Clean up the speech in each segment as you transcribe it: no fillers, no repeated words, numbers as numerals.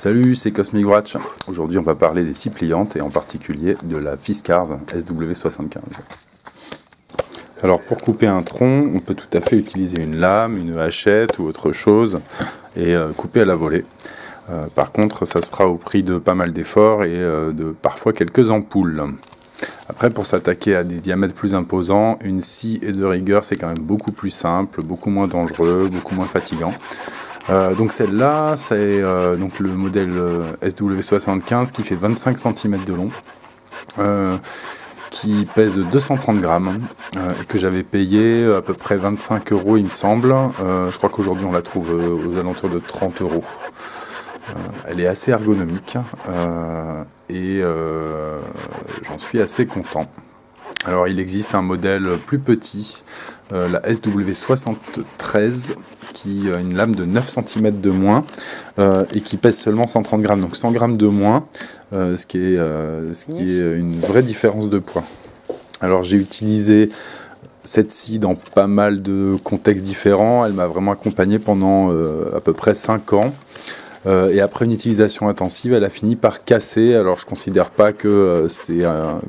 Salut, c'est Cosmic Watch. Aujourd'hui, on va parler des scies pliantes et en particulier de la Fiskars SW75. Alors, pour couper un tronc, on peut tout à fait utiliser une lame, une hachette ou autre chose et couper à la volée. Par contre, ça se fera au prix de pas mal d'efforts et de parfois quelques ampoules. Après, pour s'attaquer à des diamètres plus imposants, une scie et de rigueur, c'est quand même beaucoup plus simple, beaucoup moins dangereux, beaucoup moins fatigant. Donc celle-là, c'est donc le modèle SW75 qui fait 25 cm de long, qui pèse 230 grammes et que j'avais payé à peu près 25 € il me semble. Je crois qu'aujourd'hui on la trouve aux alentours de 30 €. Elle est assez ergonomique et j'en suis assez content. Alors il existe un modèle plus petit, la SW73, qui a une lame de 9 cm de moins et qui pèse seulement 130 grammes, donc 100 grammes de moins, ce qui est une vraie différence de poids. Alors j'ai utilisé cette scie dans pas mal de contextes différents, elle m'a vraiment accompagné pendant à peu près 5 ans. Et après une utilisation intensive, elle a fini par casser. Alors je considère pas que c'est à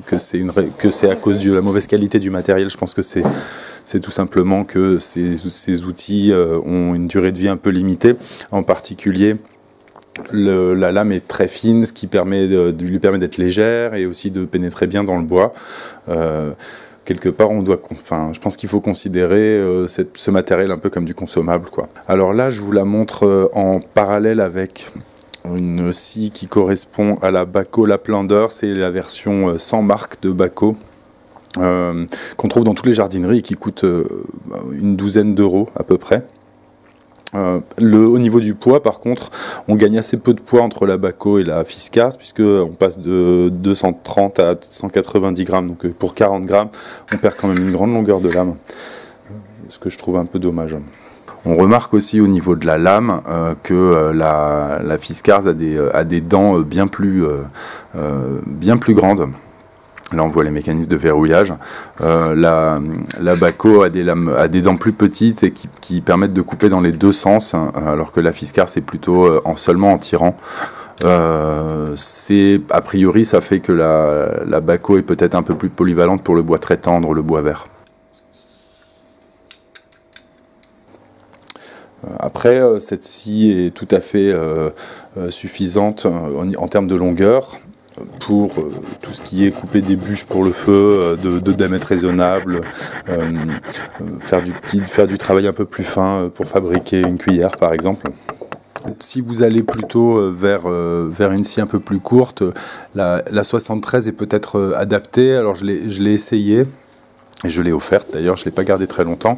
cause de la mauvaise qualité du matériel. Je pense que c'est tout simplement que ces outils ont une durée de vie un peu limitée. En particulier, la lame est très fine, ce qui lui permet d'être légère et aussi de pénétrer bien dans le bois. Quelque part, je pense qu'il faut considérer ce matériel un peu comme du consommable, quoi. Alors là, je vous la montre en parallèle avec une scie qui correspond à la Bahco Laplander. C'est la version sans marque de Bahco qu'on trouve dans toutes les jardineries et qui coûte une douzaine d'euros à peu près. Au niveau du poids, par contre, on gagne assez peu de poids entre la Bahco et la Fiskars, puisque on passe de 230 à 190 grammes, donc pour 40 grammes, on perd quand même une grande longueur de lame, ce que je trouve un peu dommage. On remarque aussi au niveau de la lame que la Fiskars a des dents bien plus grandes. Là, on voit les mécanismes de verrouillage. La Bahco a des dents plus petites et qui permettent de couper dans les deux sens, alors que la Fiskars c'est plutôt seulement en tirant. A priori, ça fait que la Bahco est peut-être un peu plus polyvalente pour le bois très tendre, le bois vert. Après, cette scie est tout à fait suffisante en termes de longueur. Pour tout ce qui est couper des bûches pour le feu, de diamètre raisonnable, faire du travail un peu plus fin pour fabriquer une cuillère par exemple. Si vous allez plutôt vers une scie un peu plus courte, la 73 est peut-être adaptée. Alors je l'ai essayé. Et je l'ai offerte d'ailleurs, je ne l'ai pas gardée très longtemps.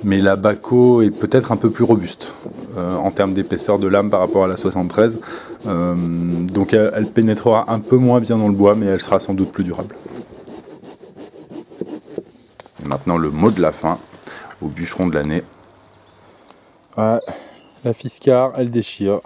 Mais la Bahco est peut-être un peu plus robuste en termes d'épaisseur de lame par rapport à la 73. Donc elle pénétrera un peu moins bien dans le bois, mais elle sera sans doute plus durable. Et maintenant le mot de la fin, au bûcheron de l'année. Ouais, la Fiskars, elle déchire.